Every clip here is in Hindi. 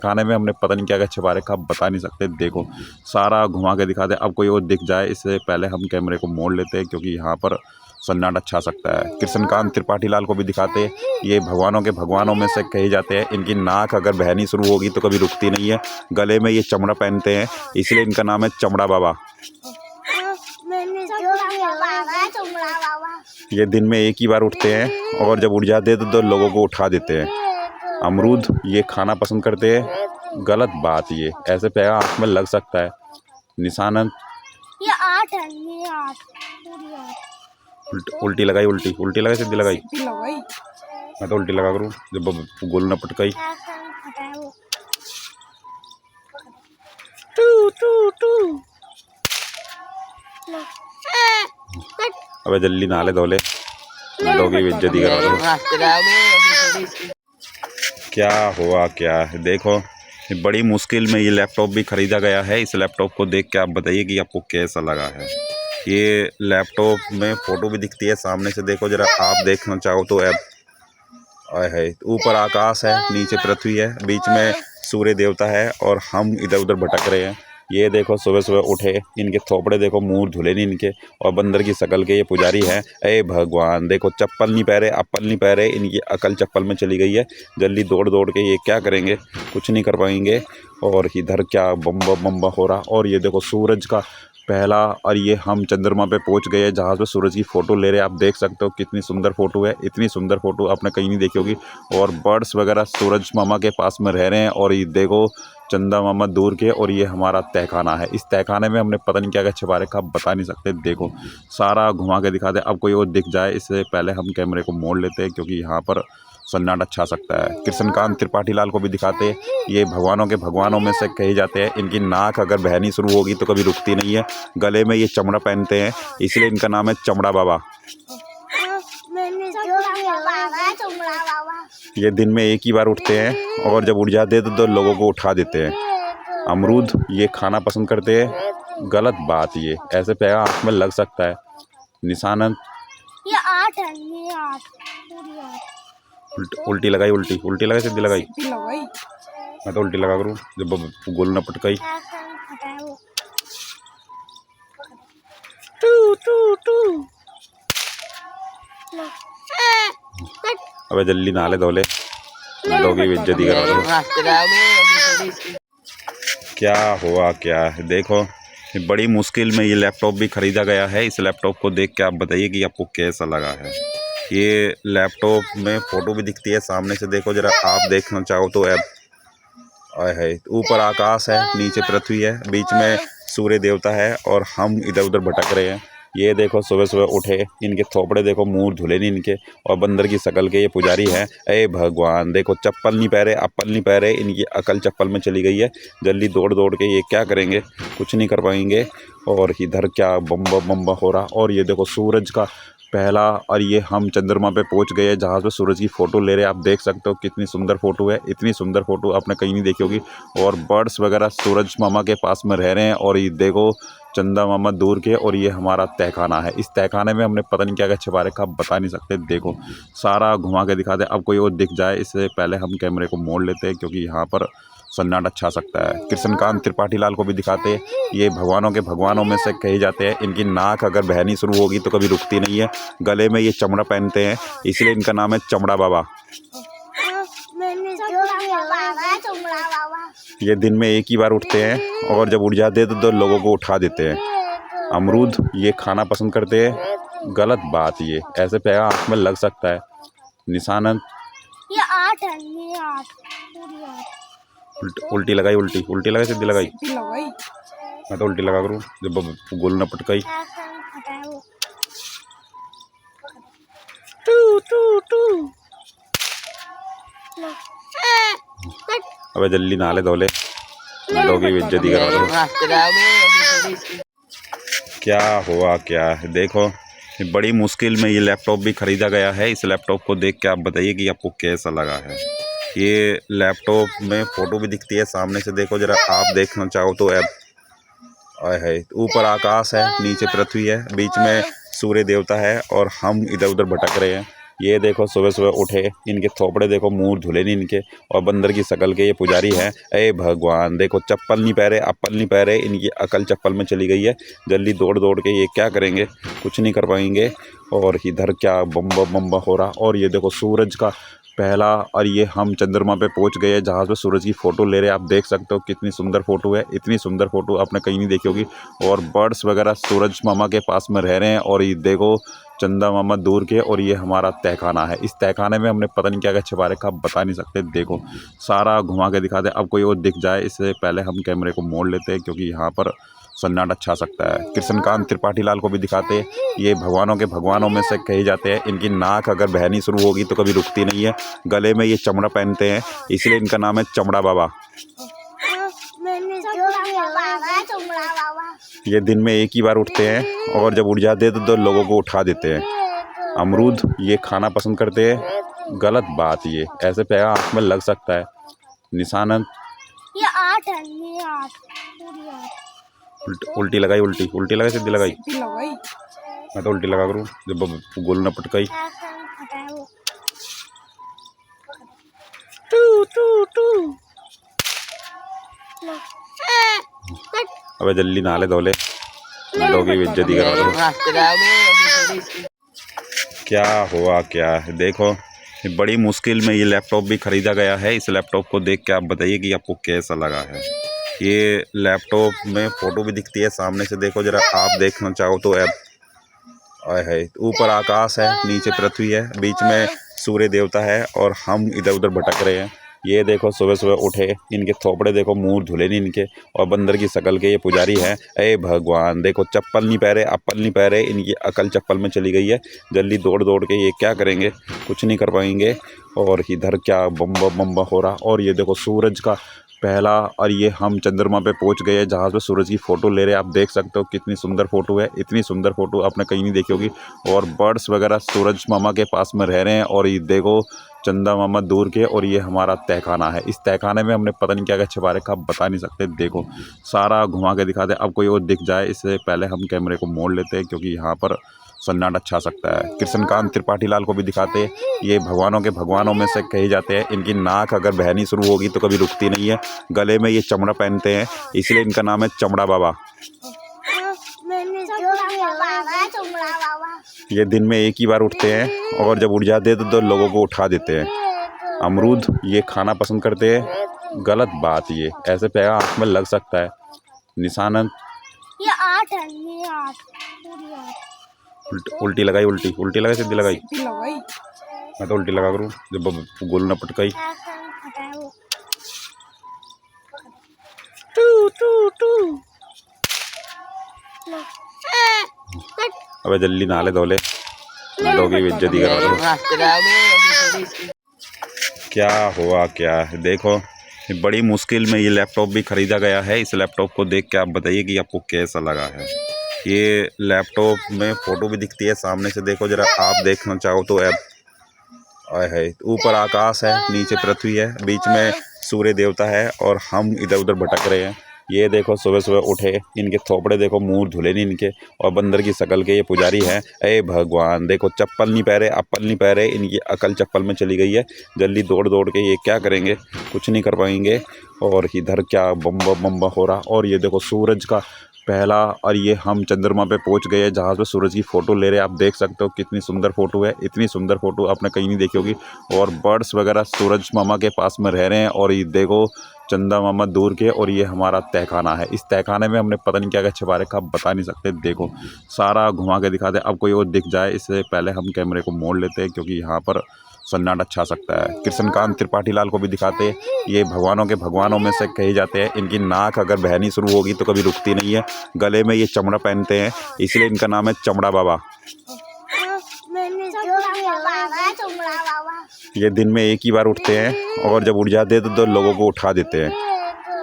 खाने में हमने पता नहीं क्या क्या छिपा रखा, आप बता नहीं सकते। देखो सारा घुमा के दिखाते, अब कोई और दिख जाए इससे पहले हम कैमरे को मोड़ लेते हैं, क्योंकि यहाँ पर सन्नाटा छा सकता है। कृष्णकांत त्रिपाठी लाल को भी दिखाते, ये भगवानों के भगवानों में से कहे जाते हैं। इनकी नाक अगर बहनी शुरू होगी तो कभी रुकती नहीं है। गले में ये चमड़ा पहनते हैं, इसलिए इनका नाम है चमड़ा बाबा। ये दिन में एक ही बार उठते हैं और जब उठ जाते हैं तो लोगों को उठा देते हैं। अमरूद ये खाना पसंद करते हैं, गलत बात, ये ऐसे पैर आँख में लग सकता है। निशाना ये 8 है, ये 8 पूरी 8। उल्टी लगाई, उल्टी लगाई, सीधी लगाई। मैं तो उल्टी लगा करूँ जब गोल न पटकाई। अबे जल्दी नहा धोले, लोग बेइज्जती करा दो। क्या हुआ क्या है, देखो बड़ी मुश्किल में ये लैपटॉप भी ख़रीदा गया है। इस लैपटॉप को देख के आप बताइए कि आपको कैसा लगा है। ये लैपटॉप में फ़ोटो भी दिखती है सामने से, देखो ज़रा आप देखना चाहो तो ऐप है। ऊपर आकाश है, नीचे पृथ्वी है, बीच में सूर्य देवता है और हम इधर उधर भटक रहे हैं। ये देखो सुबह सुबह उठे, इनके थोपड़े देखो, मुँह धुले नहीं इनके, और बंदर की शकल के ये पुजारी हैं। अरे भगवान, देखो चप्पल नहीं पहरे, अप्पल नहीं पहरे, इनकी अकल चप्पल में चली गई है। जल्दी दौड़ दौड़ के ये क्या करेंगे, कुछ नहीं कर पाएंगे। और इधर क्या बम्बा बम्बा हो रहा। और ये देखो सूरज का पहला, और ये हम चंद्रमा पे पहुंच गए हैं, जहाज़ पे सूरज की फ़ोटो ले रहे हैं। आप देख सकते हो कितनी सुंदर फ़ोटो है, इतनी सुंदर फ़ोटो आपने कहीं नहीं देखी होगी। और बर्ड्स वगैरह सूरज मामा के पास में रह रहे हैं, और ये देखो चंदा मामा दूर के, और ये हमारा तहखाना है। इस तहखाने में हमने पता नहीं क्या क्या छिपा रखा, आप बता नहीं सकते। देखो सारा घुमा के दिखाते, अब कोई और दिख जाए इससे पहले हम कैमरे को मोड़ लेते हैं, क्योंकि यहाँ पर सन्नाटा छा सकता है। कृष्णकांत त्रिपाठी लाल को भी दिखाते, ये भगवानों के भगवानों में से कहे जाते हैं। इनकी नाक अगर बहनी शुरू होगी तो कभी रुकती नहीं है। गले में ये चमड़ा पहनते हैं, इसलिए इनका नाम है चमड़ा बाबा। ये दिन में एक ही बार उठते हैं और जब उठ जाते हैं तो लोगों को उठा देते हैं। अमरूद ये खाना पसंद करते हैं, गलत बात, ये ऐसे पैर आँख में लग सकता है। निशाना ये 8 है, ये 8 पूरी 8। उल्टी लगाई, उल्टी लगाई, सीधी लगाई। मैं तो उल्टी लगा करूँ जब गोल न पटकाई। अबे जल्दी नहा धोले, लोग बेइज्जती करा दो। क्या हुआ क्या है, देखो बड़ी मुश्किल में ये लैपटॉप भी ख़रीदा गया है। इस लैपटॉप को देख के आप बताइए कि आपको कैसा लगा है। ये लैपटॉप में फ़ोटो भी दिखती है सामने से, देखो ज़रा आप देखना चाहो तो ऐप है। ऊपर आकाश है, नीचे पृथ्वी है, बीच में सूर्य देवता है और हम इधर उधर भटक रहे हैं। ये देखो सुबह सुबह उठे, इनके थोपड़े देखो, मुँह धुले नहीं इनके, और बंदर की शकल के ये पुजारी हैं। अरे भगवान, देखो चप्पल नहीं पहरे, अप्पल नहीं पहरे, इनकी अकल चप्पल में चली गई है। जल्दी दौड़ दौड़ के ये क्या करेंगे, कुछ नहीं कर पाएंगे। और इधर क्या बम्बा बम्बा हो रहा। और ये देखो सूरज का पहला, और ये हम चंद्रमा पे पहुंच गए हैं, जहाज़ पे सूरज की फ़ोटो ले रहे हैं। आप देख सकते हो कितनी सुंदर फ़ोटो है, इतनी सुंदर फ़ोटो आपने कहीं नहीं देखी होगी। और बर्ड्स वगैरह सूरज मामा के पास में रह रहे हैं, और ये देखो चंदा मामा दूर के, और ये हमारा तहखाना है। इस तहखाने में हमने पता नहीं क्या क्या छिपा रखा, आप बता नहीं सकते। देखो सारा घुमा के दिखाते, अब कोई और दिख जाए इससे पहले हम कैमरे को मोड़ लेते हैं, क्योंकि यहाँ पर सन्नाटा छा सकता है। कृष्णकांत त्रिपाठी लाल को भी दिखाते, ये भगवानों के भगवानों में से कहे जाते हैं। इनकी नाक अगर बहनी शुरू होगी तो कभी रुकती नहीं है। गले में ये चमड़ा पहनते हैं, इसलिए इनका नाम है चमड़ा बाबा। ये दिन में एक ही बार उठते हैं और जब उठ जाते हैं तो लोगों को उठा देते हैं। अमरूद ये खाना पसंद करते हैं, गलत बात, ये ऐसे पैर आँख में लग सकता है। निशाना ये 8 है, ये 8 पूरी 8। उल्टी लगाई, उल्टी लगाई, सीधी लगाई। मैं तो उल्टी लगा करूँ जब गोल न पटकाई। अबे जल्दी नहा धोले, लोग बेइज्जती करा दो। क्या हुआ क्या है, देखो बड़ी मुश्किल में ये लैपटॉप भी ख़रीदा गया है। इस लैपटॉप को देख के आप बताइए कि आपको कैसा लगा है। ये लैपटॉप में फ़ोटो भी दिखती है सामने से, देखो ज़रा आप देखना चाहो तो ऐप है। ऊपर आकाश है, नीचे पृथ्वी है, बीच में सूर्य देवता है और हम इधर उधर भटक रहे हैं। ये देखो सुबह सुबह उठे, इनके थोपड़े देखो, मुंह धुले नहीं इनके, और बंदर की शकल के ये पुजारी हैं। अरे भगवान, देखो चप्पल नहीं पहरे, अप्पल नहीं पहरे, इनकी अकल चप्पल में चली गई है। जल्दी दौड़ दौड़ के ये क्या करेंगे, कुछ नहीं कर पाएंगे। और इधर क्या बम्बा बम्बा हो रहा। और ये देखो सूरज का पहला, और ये हम चंद्रमा पे पहुंच गए हैं जहाँ पे सूरज की फ़ोटो ले रहे हैं। आप देख सकते हो कितनी सुंदर फ़ोटो है, इतनी सुंदर फ़ोटो आपने कहीं नहीं देखी होगी। और बर्ड्स वगैरह सूरज मामा के पास में रह रहे हैं। और ये देखो चंदा मामा दूर के, और ये हमारा तहखाना है। इस तहखाने में हमने पता नहीं क्या क्या छिपा रखा, आप बता नहीं सकते। देखो सारा घुमा के दिखा दे। अब कोई और दिख जाए इससे पहले हम कैमरे को मोड़ लेते हैं, क्योंकि यहाँ पर सन्नाटा छा सकता है। कृष्णकांत त्रिपाठी लाल को भी दिखाते हैं। ये भगवानों के भगवानों में से कहे जाते हैं। इनकी नाक अगर बहनी शुरू होगी तो कभी रुकती नहीं है। गले में ये चमड़ा पहनते हैं, इसलिए इनका नाम है चमड़ा बाबा। ये दिन में एक ही बार उठते हैं, और जब उठ जाते हैं तो लोगों को उठा देते हैं। अमरूद ये खाना पसंद करते हैं। गलत बात, ये ऐसे पे आँख में लग सकता है निशान। ये 8 है, ये 8 पूरी 8। उल्टी लगाई, उल्टी लगाई, सीधी लगाई। मैं तो उल्टी लगा करूँ जब गोल न पटकाई। अबे जल्दी नहा ले धोले, दोगी बेइज्जती करा दो। क्या हुआ क्या है, देखो बड़ी मुश्किल में ये लैपटॉप भी ख़रीदा गया है। इस लैपटॉप को देख के आप बताइए कि आपको कैसा लगा है। ये लैपटॉप में फ़ोटो भी दिखती है सामने से, देखो ज़रा आप देखना चाहो तो। ऐप आए है, ऊपर आकाश है, नीचे पृथ्वी है, बीच में सूर्य देवता है, और हम इधर उधर भटक रहे हैं। ये देखो सुबह सुबह उठे, इनके थोपड़े देखो, मुंह धुले नहीं इनके, और बंदर की शकल के ये पुजारी हैं। अरे भगवान, देखो चप्पल नहीं पहरे, अप्पल नहीं पहरे, इनकी अकल चप्पल में चली गई है। जल्दी दौड़ दौड़ के ये क्या करेंगे, कुछ नहीं कर पाएंगे। और इधर क्या बम्बा बम्बा हो रहा। और ये देखो सूरज का पहला, और ये हम चंद्रमा पे पहुंच गए हैं जहाँ पे सूरज की फ़ोटो ले रहे हैं। आप देख सकते हो कितनी सुंदर फ़ोटो है, इतनी सुंदर फ़ोटो आपने कहीं नहीं देखी होगी। और बर्ड्स वगैरह सूरज मामा के पास में रह रहे हैं। और ये देखो चंदा मामा दूर के, और ये हमारा तहखाना है। इस तहखाने में हमने पता नहीं क्या क्या छिपा रखा, आप बता नहीं सकते। देखो सारा घुमा के दिखा दे। अब कोई और दिख जाए इससे पहले हम कैमरे को मोड़ लेते हैं, क्योंकि यहाँ पर सन्नाटा छा सकता है। कृष्णकांत त्रिपाठी लाल को भी दिखाते हैं। ये भगवानों के भगवानों में से कहे जाते हैं। इनकी नाक अगर बहनी शुरू होगी तो कभी रुकती नहीं है। गले में ये चमड़ा पहनते हैं, इसलिए इनका नाम है चमड़ा बाबा। ये दिन में एक ही बार उठते हैं, और जब उठ जाते हैं तो लोगों को उठा देते हैं। अमरूद ये खाना पसंद करते हैं। गलत बात, ये ऐसे पे आँख में लग सकता है निशान। ये 8 है, ये 8 पूरी 8। उल्टी लगाई, उल्टी लगाई, सीधी लगाई। मैं तो उल्टी लगा करूँ जब गोल न पटकाई। अबे जल्दी नहा ले धोले, दोगी बेइज्जती करा दो। क्या हुआ क्या है, देखो बड़ी मुश्किल में ये लैपटॉप भी ख़रीदा गया है। इस लैपटॉप को देख के आप बताइए कि आपको कैसा लगा है। ये लैपटॉप में फ़ोटो भी दिखती है सामने से, देखो ज़रा आप देखना चाहो तो। ऐप आए है, ऊपर आकाश है, नीचे पृथ्वी है, बीच में सूर्य देवता है, और हम इधर उधर भटक रहे हैं। ये देखो सुबह सुबह उठे, इनके थोपड़े देखो, मुंह धुले नहीं इनके, और बंदर की शकल के ये पुजारी हैं। अरे भगवान, देखो चप्पल नहीं पहरे, अप्पल नहीं पहरे, इनकी अकल चप्पल में चली गई है। जल्दी दौड़ दौड़ के ये क्या करेंगे, कुछ नहीं कर पाएंगे। और इधर क्या बम्बा बम्बा हो रहा। और ये देखो सूरज का पहला, और ये हम चंद्रमा पे पहुंच गए हैं जहाँ पे सूरज की फ़ोटो ले रहे हैं। आप देख सकते हो कितनी सुंदर फ़ोटो है, इतनी सुंदर फ़ोटो आपने कहीं नहीं देखी होगी। और बर्ड्स वगैरह सूरज मामा के पास में रह रहे हैं। और ये देखो चंदा मामा दूर के, और ये हमारा तहखाना है। इस तहखाने में हमने पता नहीं क्या क्या छिपा रखा, आप बता नहीं सकते। देखो सारा घुमा के दिखा दे। अब कोई और दिख जाए इससे पहले हम कैमरे को मोड़ लेते हैं, क्योंकि यहाँ पर सन्नाटा छा सकता है। कृष्णकांत त्रिपाठी लाल को भी दिखाते हैं। ये भगवानों के भगवानों में से कहे जाते हैं। इनकी नाक अगर बहनी शुरू होगी तो कभी रुकती नहीं है। गले में ये चमड़ा पहनते हैं, इसलिए इनका नाम है चमड़ा बाबा। ये दिन में एक ही बार उठते हैं, और जब उठ जाते हैं तो लोगों को उठा देते हैं।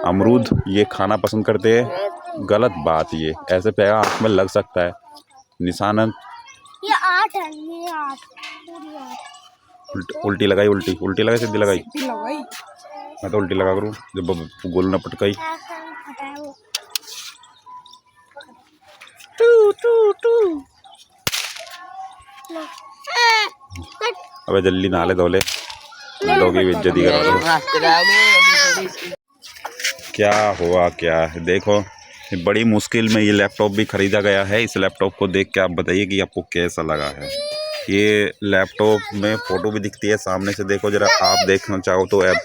अमरूद ये खाना पसंद करते हैं। गलत बात, ये ऐसे पे आँख में लग सकता है निशान। ये 8 है, ये 8 पूरी 8। उल्टी लगाई, उल्टी लगाई, सीधी लगाई। मैं तो उल्टी लगा करूँ जब गोल न पटकाई। अबे जल्दी नाले धोले, दोगी बेइज्जती करा दो। क्या हुआ क्या है, देखो बड़ी मुश्किल में ये लैपटॉप भी ख़रीदा गया है। इस लैपटॉप को देख के आप बताइए कि आपको कैसा लगा है। ये लैपटॉप में फ़ोटो भी दिखती है सामने से, देखो ज़रा आप देखना चाहो तो ऐप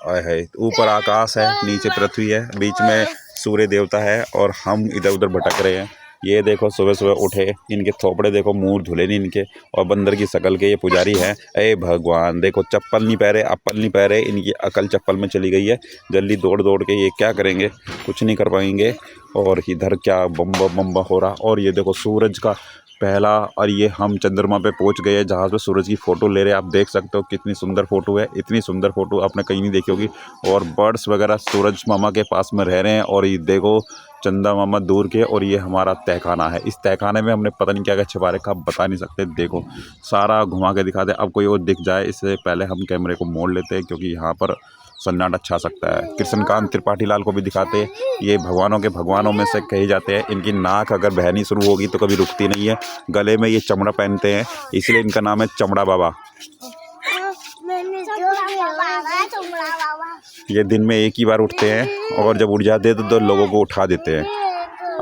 आए है। ऊपर आकाश है, नीचे पृथ्वी है, बीच में सूर्य देवता है और हम इधर उधर भटक रहे हैं। ये देखो सुबह सुबह उठे, इनके थोपड़े देखो, मुँह धुले नहीं इनके, और बंदर की शकल के ये पुजारी हैं। अरे भगवान, देखो चप्पल नहीं पहरे, अप्पल नहीं पहरे, इनकी अकल चप्पल में चली गई है। जल्दी दौड़ दौड़ के ये क्या करेंगे, कुछ नहीं कर पाएंगे। और इधर क्या बम्बा बम्बा हो रहा। और ये देखो सूरज का पहला, और ये हम चंद्रमा पे पहुंच गए, जहाज़ पे सूरज की फ़ोटो ले रहे हैं। आप देख सकते हो कितनी सुंदर फ़ोटो है, इतनी सुंदर फ़ोटो आपने कहीं नहीं देखी होगी। और बर्ड्स वगैरह सूरज मामा के पास में रह रहे हैं। और ये देखो चंदा मामा दूर के, और ये हमारा तहखाना है। इस तहखाने में हमने पता नहीं क्या क्या छिपा रखा, आप बता नहीं सकते। देखो सारा घुमा के दिखा दे। अब कोई और दिख जाए इससे पहले हम कैमरे को मोड़ लेते हैं, क्योंकि यहाँ पर सन्नाटा छा सकता है। कृष्णकांत त्रिपाठी लाल को भी दिखाते हैं। ये भगवानों के भगवानों में से कहे जाते हैं। इनकी नाक अगर बहनी शुरू होगी तो कभी रुकती नहीं है। गले में ये चमड़ा पहनते हैं, इसलिए इनका नाम है चमड़ा बाबा। ये दिन में एक ही बार उठते हैं, और जब उठ जाते हैं तो लोगों को उठा देते हैं।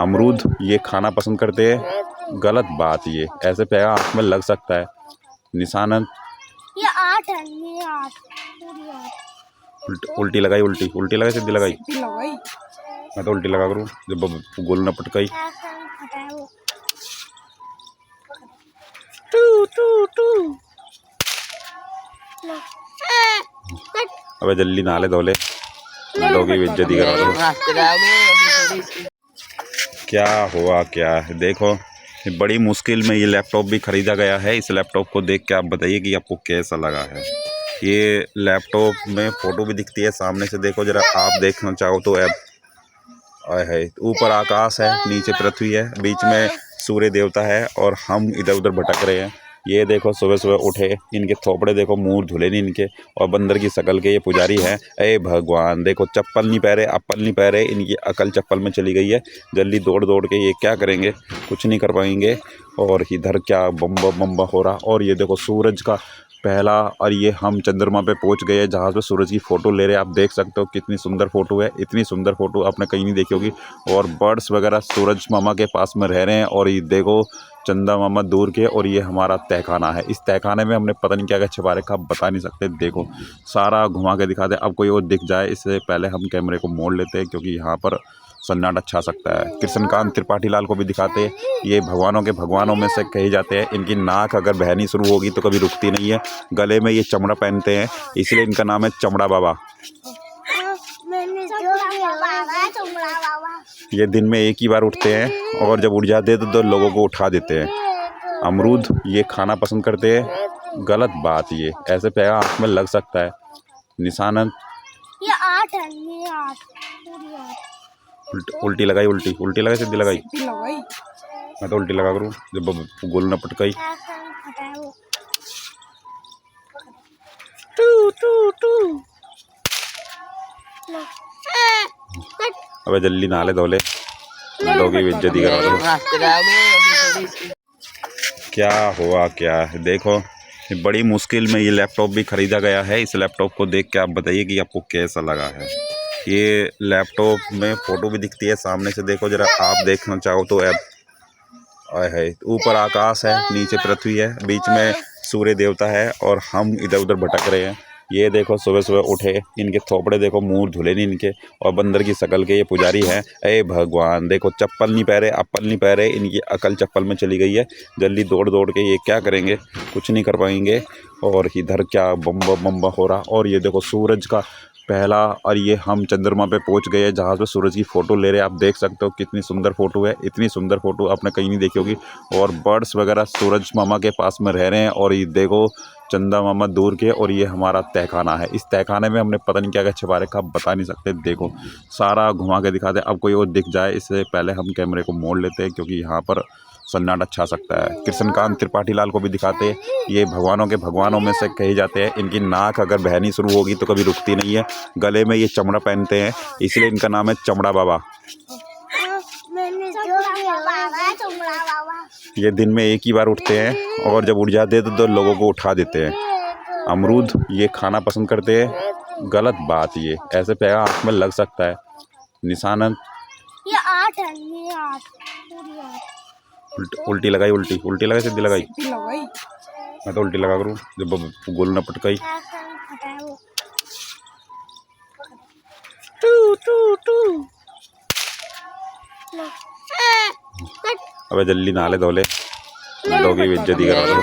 अमरूद ये खाना पसंद करते हैं, गलत बात। ये ऐसे पैगा आँख में लग सकता है। निशानत ये 8 है, ये 8 पूरी 8। उल्टी लगाई, उल्टी लगाई, सीधी लगाई। मैं तो उल्टी लगा करूँ जब गोल न पटकाई। अबे जल्दी नाले धोले, दोगी बेइज्जती करा दो। क्या हुआ क्या है, देखो बड़ी मुश्किल में ये लैपटॉप भी ख़रीदा गया है। इस लैपटॉप को देख के आप बताइए कि आपको कैसा लगा है। ये लैपटॉप में फ़ोटो भी दिखती है सामने से, देखो ज़रा आप देखना चाहो तो ऐप आए है। ऊपर आकाश है, नीचे पृथ्वी है, बीच में सूर्य देवता है, और हम इधर उधर भटक रहे हैं। ये देखो सुबह सुबह उठे, इनके थोपड़े देखो, मुँह धुले नहीं इनके, और बंदर की शकल के ये पुजारी हैं। अरे भगवान, देखो चप्पल नहीं पहरे, अप्पल नहीं पहरे, इनकी अकल चप्पल में चली गई है। जल्दी दौड़ दौड़ के ये क्या करेंगे, कुछ नहीं कर पाएंगे। और इधर क्या बम्बा बम्बा हो रहा। और ये देखो सूरज का पहला, और ये हम चंद्रमा पे पहुंच गए, जहाज़ पे सूरज की फ़ोटो ले रहे हैं। आप देख सकते हो कितनी सुंदर फ़ोटो है, इतनी सुंदर फ़ोटो आपने कहीं नहीं देखी होगी। और बर्ड्स वगैरह सूरज मामा के पास में रह रहे हैं। और ये देखो चंदा मामा दूर के, और ये हमारा तहखाना है। इस तहखाने में हमने पता नहीं क्या क्या छिपा रखा, आप बता नहीं सकते। देखो सारा घुमा के दिखा दे। अब कोई और दिख जाए इससे पहले हम कैमरे को मोड़ लेते हैं, क्योंकि यहाँ पर सन्नाटा छा सकता है। कृष्णकांत त्रिपाठी लाल को भी दिखाते हैं। ये भगवानों के भगवानों में से कहे जाते हैं। इनकी नाक अगर बहनी शुरू होगी तो कभी रुकती नहीं है। गले में ये चमड़ा पहनते हैं, इसलिए इनका नाम है चमड़ा बाबा। ये दिन में एक ही बार उठते हैं, और जब उठ जाते हैं तो लोगों को उठा देते हैं। अमरूद ये खाना पसंद करते हैं, गलत बात। ये ऐसे पैगा आँख में लग सकता है। निशानत ये 8 है, ये 8 पूरी 8। उल्टी लगाई, उल्टी लगाई, सीधी लगाई। मैं तो उल्टी लगा करूँ जब गोल न पटकाई। अबे जल्दी नाले धोले, दोगी बेइज्जती करा दो। क्या हुआ क्या है, देखो बड़ी मुश्किल में ये लैपटॉप भी ख़रीदा गया है। इस लैपटॉप को देख के आप बताइए कि आपको कैसा लगा है। ये लैपटॉप में फ़ोटो भी दिखती है सामने से, देखो ज़रा आप देखना चाहो तो ऐप आए है। ऊपर आकाश है, नीचे पृथ्वी है, बीच में सूर्य देवता है, और हम इधर उधर भटक रहे हैं। ये देखो सुबह सुबह उठे, इनके थोपड़े देखो, मुँह धुले नहीं इनके, और बंदर की शकल के ये पुजारी हैं। अरे भगवान, देखो चप्पल नहीं पहरे, अप्पल नहीं पहरे, इनकी अकल चप्पल में चली गई है। जल्दी दौड़ दौड़ के ये क्या करेंगे, कुछ नहीं कर पाएंगे। और इधर क्या बम्बा बम्बा हो रहा। और ये देखो सूरज का पहला, और ये हम चंद्रमा पे पहुंच गए, जहाज़ पे सूरज की फ़ोटो ले रहे हैं। आप देख सकते हो कितनी सुंदर फ़ोटो है, इतनी सुंदर फ़ोटो आपने कहीं नहीं देखी होगी। और बर्ड्स वगैरह सूरज मामा के पास में रह रहे हैं। और ये देखो चंदा मामा दूर के, और ये हमारा तहखाना है। इस तहखाने में हमने पता नहीं क्या क्या छिपा रखा, आप बता नहीं सकते। देखो सारा घुमा के दिखा दे। अब कोई और दिख जाए इससे पहले हम कैमरे को मोड़ लेते हैं, क्योंकि यहाँ पर सन्नाटा छा सकता है। कृष्णकांत त्रिपाठी लाल को भी दिखाते हैं। ये भगवानों के भगवानों में से कहे जाते हैं। इनकी नाक अगर बहनी शुरू होगी तो कभी रुकती नहीं है। गले में ये चमड़ा पहनते हैं, इसलिए इनका नाम है चमड़ा बाबा। ये दिन में एक ही बार उठते हैं और जब उठ जाते हैं तो लोगों को उठा देते हैं। अमरूद ये खाना पसंद करते हैं, गलत बात। ये ऐसे पे आँख में लग सकता है निशाना। ये 8 है, ये 8 पूरी 8। उल्टी लगाई, उल्टी लगाई, सीधी लगाई। मैं तो उल्टी लगा करूँ जब गोल न पटकाई। अबे जल्दी नाले धोले, डॉगी बेइज्जती करा दो।